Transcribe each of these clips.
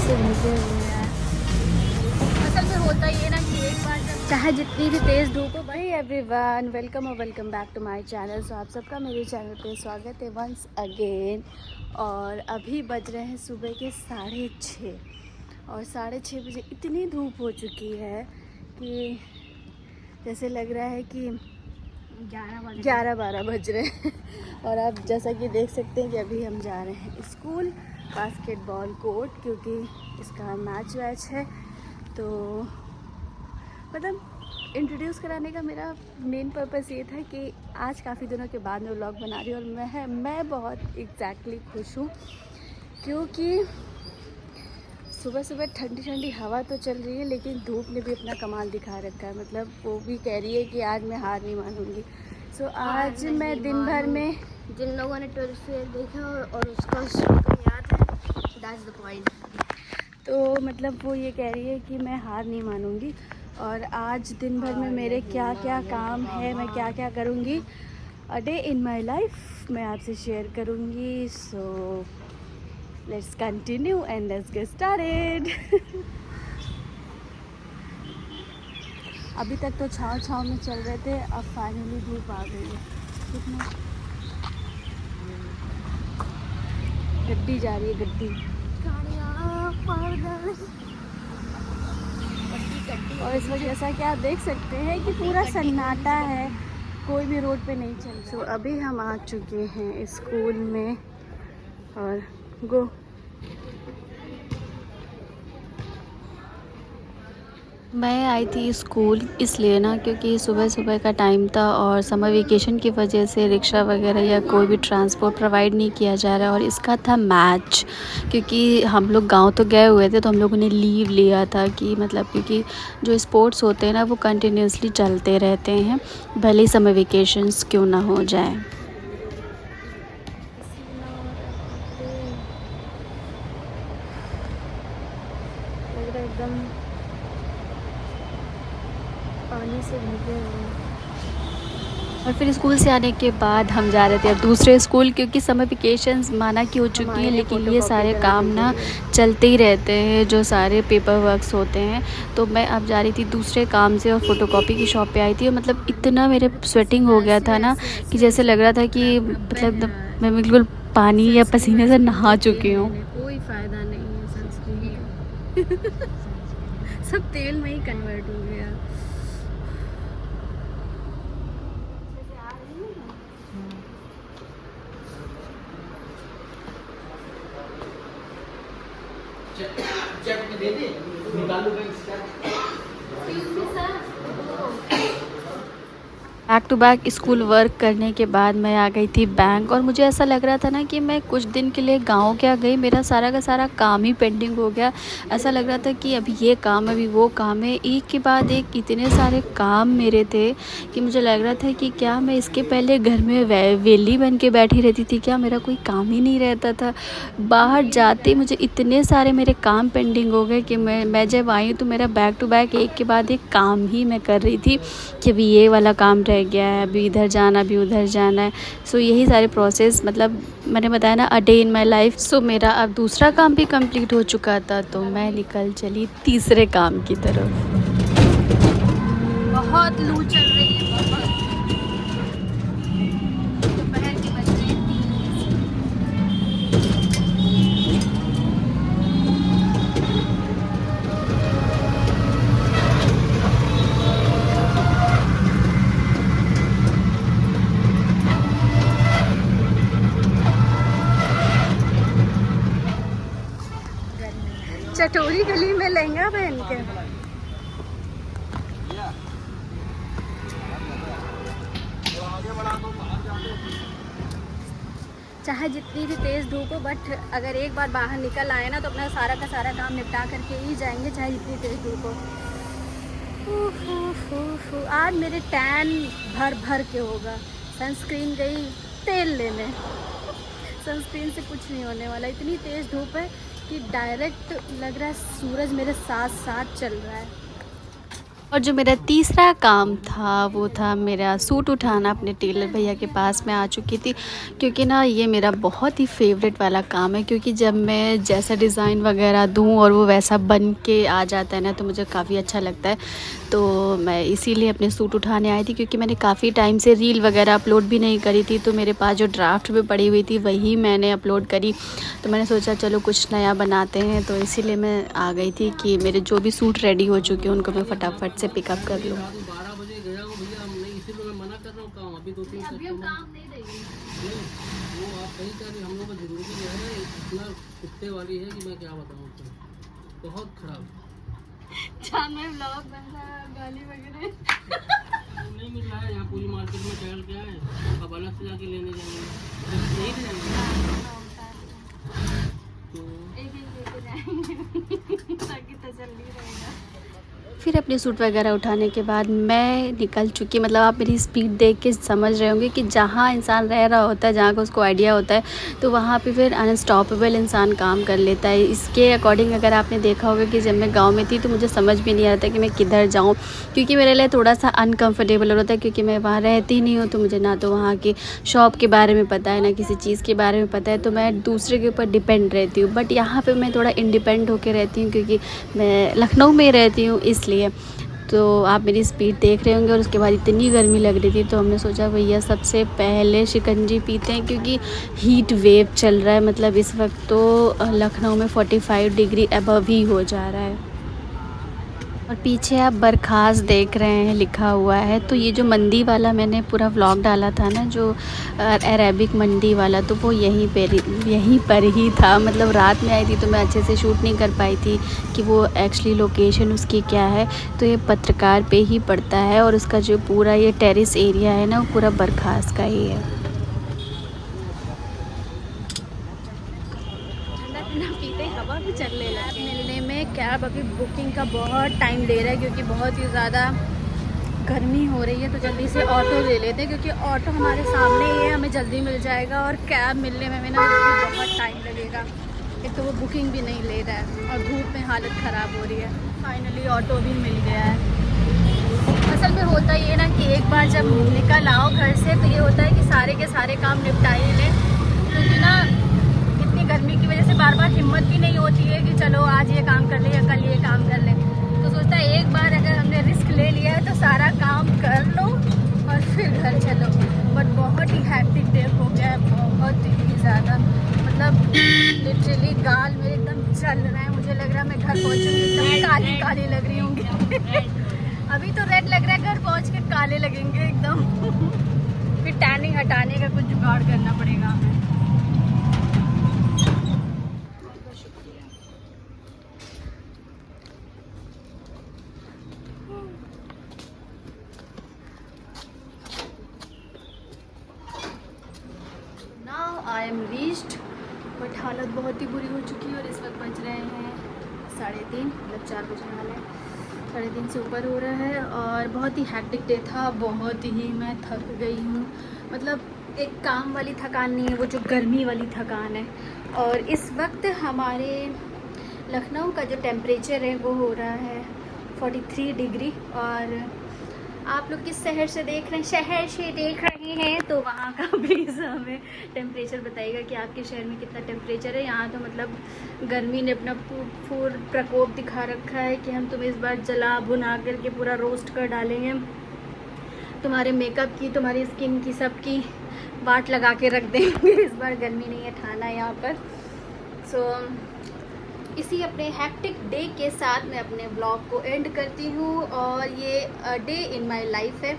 से भीगे हुए हैं। असल में होता ये ना कि एक बार जब चाहे जितनी भी तेज़ धूप हो। भाई एवरीवन, वेलकम और welcome back to my channel. So आप सबका मेरे चैनल पे स्वागत है वंस अगेन। और अभी बज रहे हैं सुबह के 6:30 और 6:30 बजे इतनी धूप हो चुकी है कि जैसे लग रहा है कि 11-12 बज रहे हैं। और आप जैसा कि देख सकते हैं कि अभी हम जा रहे हैं स्कूल बास्केटबॉल कोर्ट, क्योंकि इसका मैच है। तो मतलब इंट्रोड्यूस कराने का मेरा मेन पर्पस ये था कि आज काफ़ी दिनों के बाद मैं व्लॉग बना रही हूँ और मैं बहुत एग्जैक्टली खुश हूँ, क्योंकि सुबह सुबह ठंडी ठंडी हवा तो चल रही है, लेकिन धूप ने भी अपना कमाल दिखा रखा है। मतलब वो भी कह रही है कि आज मैं हार नहीं मानूंगी। सो आज मैं दिन भर में जिन लोगों ने ट्वेल्थ फेयर देखा और उसका याद है, दैट्स द पॉइंट। तो मतलब वो ये कह रही है कि मैं हार नहीं मानूंगी और आज दिन भर में मेरे क्या क्या काम है, मैं क्या क्या करूँगी, a day in my life मैं आपसे शेयर करूँगी। So let's continue and let's get started. अभी तक तो छाँव में चल रहे थे, अब फाइनली धूप आ गई है। कितना गड्डी जा रही है, गड्डी। और इस वजह जैसा कि आप देख सकते हैं कि पूरा सन्नाटा है, कोई भी रोड पे नहीं चल। सो अभी हम आ चुके हैं स्कूल में और गो मैं आई थी स्कूल इसलिए ना, क्योंकि सुबह सुबह का टाइम था और समर वेकेशन की वजह से रिक्शा वगैरह या कोई भी ट्रांसपोर्ट प्रोवाइड नहीं किया जा रहा है। और इसका था मैच, क्योंकि हम लोग गांव तो गए हुए थे तो हम लोगों ने लीव लिया था कि मतलब क्योंकि जो स्पोर्ट्स होते हैं ना वो कंटिन्यूसली चलते रहते हैं, भले ही समर वेकेशंस क्यों ना हो जाए। एकदम पानी से भीगे हुए हैं। और फिर स्कूल से आने के बाद हम जा रहे थे अब दूसरे स्कूल, क्योंकि समर वेकेशंस माना कि हो चुकी है, लेकिन ये सारे काम ना चलते ही रहते हैं, जो सारे पेपर वर्क्स होते हैं। तो मैं अब जा रही थी दूसरे काम से और फ़ोटोकॉपी की शॉप पे आई थी। और मतलब इतना मेरे स्वेटिंग हो गया था ना कि जैसे लग रहा था कि मतलब मैं बिल्कुल पानी या पसीने से नहा चुकी हूँ। कोई फ़ायदा नहीं है सनस्क्रीन का। सब तेल में ही कन्वर्ट हो गया। चेक में दे दे, निकालो back to back school work करने के बाद मैं आ गई थी बैंक। और मुझे ऐसा लग रहा था ना कि मैं कुछ दिन के लिए गांव क्या गई, मेरा सारा का सारा काम ही पेंडिंग हो गया। ऐसा लग रहा था कि अभी ये काम अभी वो काम है, एक के बाद एक इतने सारे काम मेरे थे कि मुझे लग रहा था कि क्या मैं इसके पहले घर में वेली बन के बैठी रहती थी, क्या मेरा कोई काम ही नहीं रहता था। बाहर जाते मुझे इतने सारे मेरे काम पेंडिंग हो गए कि मैं जब आई तो मेरा बैक टू बैक एक के बाद एक काम ही मैं कर रही थी कि अभी ये वाला काम रह गया है, अभी इधर जाना, अभी उधर जाना है। सो यही सारे प्रोसेस, मतलब मैंने बताया ना, a day in my life. सो मेरा अब दूसरा काम भी कंप्लीट हो चुका था, तो मैं निकल चली तीसरे काम की तरफ। बहुत लू चल रही है, बहुत। दोपहर के बज रहे हैं 3। चटोरी गली में लहंगा पहन के चाहे जितनी भी तेज़ धूप हो, बट अगर एक बार बाहर निकल आए ना तो अपना सारा का सारा काम निपटा करके ही जाएंगे, चाहे जितनी तेज़ धूप हो। आज मेरे टैन भर भर के होगा। सनस्क्रीन गई तेल लेने, सनस्क्रीन से कुछ नहीं होने वाला। इतनी तेज़ धूप है कि डायरेक्ट लग रहा है सूरज मेरे साथ साथ चल रहा है। और जो मेरा तीसरा काम था वो था मेरा सूट उठाना। अपने टेलर भैया के पास मैं आ चुकी थी, क्योंकि ना ये मेरा बहुत ही फेवरेट वाला काम है, क्योंकि जब मैं जैसा डिज़ाइन वगैरह दूँ और वो वैसा बन के आ जाता है ना, तो मुझे काफ़ी अच्छा लगता है। तो मैं इसीलिए अपने सूट उठाने आई थी, क्योंकि मैंने काफ़ी टाइम से रील वगैरह अपलोड भी नहीं करी थी, तो मेरे पास जो ड्राफ्ट में पड़ी हुई थी वही मैंने अपलोड करी। तो मैंने सोचा चलो कुछ नया बनाते हैं, तो इसीलिए मैं आ गई थी कि मेरे जो भी सूट रेडी हो चुके हैं उनको मैं फटाफट से पिकअप कर लूँ। 12 बजे गया हूँ भैया, हम नहीं, इसीलिए मैं मना कर रहा हूँ काम अभी 2-3 अभी हम काम नहीं देंगे। वो आप सही कह रही, हम लोग की ज़िंदगी जो है इतना कुत्ते वाली है कि मैं क्या बताऊँ आपको, बहुत खराब। चांद में व्लॉग बन रहा है, गाली वगैरह नहीं मिल रहा है यहाँ, पूरी मार्केट में टहल के आए, अब अलग से जाके लेने जाएंगे, नहीं जाएंगे तो ताकि तसल्ली रहेगा। फिर अपने सूट वगैरह उठाने के बाद मैं निकल चुकी, मतलब आप मेरी स्पीड देख के समझ रहे होंगे कि जहाँ इंसान रह रहा होता है, जहाँ का उसको आइडिया होता है, तो वहाँ पे फिर अनस्टॉपेबल इंसान काम कर लेता है। इसके अकॉर्डिंग अगर आपने देखा होगा कि जब मैं गांव में थी तो मुझे समझ भी नहीं आता कि मैं किधर जाऊँ, क्योंकि मेरे लिए थोड़ा सा अनकम्फर्टेबल होता है, क्योंकि मैं वहाँ रहती नहीं हूँ, तो मुझे ना तो वहाँ की शॉप के बारे में पता है, ना किसी चीज़ के बारे में पता है, तो मैं दूसरे के ऊपर डिपेंड रहती हूँ। बट यहाँ पर मैं थोड़ा इंडिपेंडेंट होकर रहती हूँ, क्योंकि मैं लखनऊ में रहती हूँ इसलिए। तो आप मेरी स्पीड देख रहे होंगे। और उसके बाद इतनी गर्मी लग रही थी, तो हमने सोचा भैया सबसे पहले शिकंजी पीते हैं, क्योंकि हीट वेव चल रहा है। मतलब इस वक्त तो लखनऊ में 45 डिग्री अबव ही हो जा रहा है। और पीछे आप बरखास्त देख रहे हैं लिखा हुआ है। तो ये जो मंडी वाला मैंने पूरा व्लॉग डाला था ना, जो अरेबिक मंडी वाला, तो वो यहीं पर ही था। मतलब रात में आई थी तो मैं अच्छे से शूट नहीं कर पाई थी कि वो एक्चुअली लोकेशन उसकी क्या है। तो ये पत्रकार पे ही पड़ता है, और उसका जो पूरा ये टेरेस एरिया है ना, वो पूरा बरखास्त का ही है। पीते हवा भी चलने लगी। मिलने में कैब अभी बुकिंग का बहुत टाइम ले रहा है, क्योंकि बहुत ही ज़्यादा गर्मी हो रही है। तो जल्दी से ऑटो ले लेते हैं, क्योंकि ऑटो हमारे सामने ही है, हमें जल्दी मिल जाएगा। और कैब मिलने में ना बहुत टाइम लगेगा, एक तो वो बुकिंग भी नहीं ले रहा है और धूप में हालत ख़राब हो रही है। फाइनली ऑटो भी मिल गया है। असल में होता ये है ना कि एक बार जब निकल आओ घर से, तो ये होता है कि सारे के सारे काम निपटाए लें, क्योंकि ना गर्मी की वजह से बार बार हिम्मत भी नहीं होती है कि चलो आज ये काम कर ले या कल ये काम कर ले। तो सोचता है एक बार अगर हमने रिस्क ले लिया है तो सारा काम कर लो और फिर घर चलो। बट बहुत ही हैप्टिक डे हो गया है, बहुत ही ज़्यादा। मतलब लिटरली गाल मेरे एकदम चल रहा है। मुझे लग रहा है मैं घर पहुँचूँगी एकदम काली काली लग रही होंगी। अभी तो रेड लग रहा है, घर पहुँच के काले लगेंगे एकदम। फिर टैनिंग हटाने का कुछ जुगाड़ करना पड़ेगा हमें। आई एम रीच्ड, बट हालत बहुत ही बुरी हो चुकी है। और इस वक्त बज रहे हैं 3:30, मतलब 4 बजने वाले हैं। 3:30 से ऊपर हो रहा है और बहुत ही हैक्टिक डे था। बहुत ही मैं थक गई हूँ। मतलब एक काम वाली थकान नहीं है, वो जो गर्मी वाली थकान है। और इस वक्त हमारे लखनऊ का जो टेम्परेचर है वो हो रहा है 43 डिग्री। और आप लोग किस शहर से देख रहे हैं तो वहाँ का प्लीज़ हमें टेम्परेचर बताइएगा कि आपके शहर में कितना टेम्परेचर है। यहाँ तो मतलब गर्मी ने अपना पूरा प्रकोप दिखा रखा है कि हम तुम्हें इस बार जला भुना करके पूरा रोस्ट कर डालेंगे। तुम्हारे मेकअप की, तुम्हारी स्किन की, सबकी वाट लगा के रख देंगे। इस बार गर्मी नहीं है, ठाना यहाँ पर। सो इसी अपने हैक्टिक डे के साथ मैं अपने ब्लॉग को एंड करती हूँ। और ये डे इन माय लाइफ है,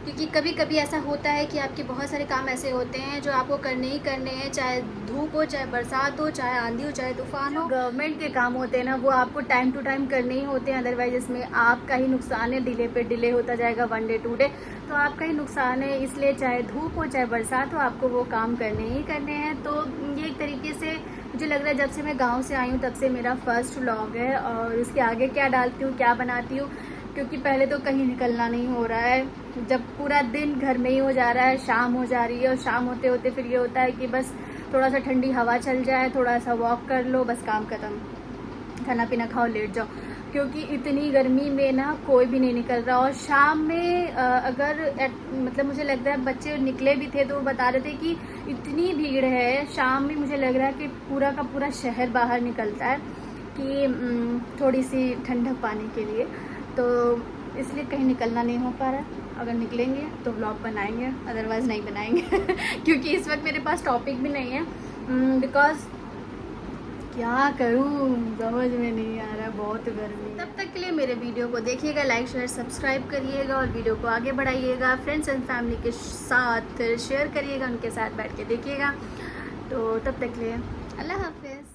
क्योंकि कभी कभी ऐसा होता है कि आपके बहुत सारे काम ऐसे होते हैं जो आपको करने ही करने हैं, चाहे धूप हो, चाहे बरसात हो, चाहे आंधी हो, चाहे तूफान हो। गवर्नमेंट के काम होते हैं ना, वो आपको टाइम टू टाइम करने ही होते हैं, अदरवाइज इसमें आपका ही नुकसान है। डिले पे डिले होता जाएगा, 1 डे 2 डे, तो आपका ही नुकसान है। इसलिए चाहे धूप हो चाहे बरसात हो, आपको वो काम करने ही करने हैं। तो ये एक तरीके से मुझे लग रहा है जब से मैं गाँव से आई हूँ तब से मेरा फर्स्ट व्लॉग है। और इसके आगे क्या डालती हूँ, क्या बनाती हूँ, क्योंकि पहले तो कहीं निकलना नहीं हो रहा है। जब पूरा दिन घर में ही हो जा रहा है, शाम हो जा रही है, और शाम होते होते फिर ये होता है कि बस थोड़ा सा ठंडी हवा चल जाए, थोड़ा सा वॉक कर लो, बस काम खत्म, खाना पीना खाओ, लेट जाओ। क्योंकि इतनी गर्मी में ना कोई भी नहीं निकल रहा। और शाम में मतलब मुझे लग रहा है बच्चे निकले भी थे तो वो बता रहे थे कि इतनी भीड़ है शाम में, मुझे लग रहा है कि पूरा का पूरा शहर बाहर निकलता है कि थोड़ी सी ठंडक पाने के लिए। तो इसलिए कहीं निकलना नहीं हो पा रहा है। अगर निकलेंगे तो व्लॉग बनाएंगे, अदरवाइज़ नहीं बनाएंगे क्योंकि इस वक्त मेरे पास टॉपिक भी नहीं है। बिकॉज क्या करूँ समझ में नहीं आ रहा, बहुत गर्मी। तब तक के लिए मेरे वीडियो को देखिएगा, लाइक शेयर सब्सक्राइब करिएगा और वीडियो को आगे बढ़ाइएगा, फ्रेंड्स एंड फैमिली के साथ शेयर करिएगा, उनके साथ बैठ के देखिएगा। तो तब तक के लिए अल्लाह हाफिज़।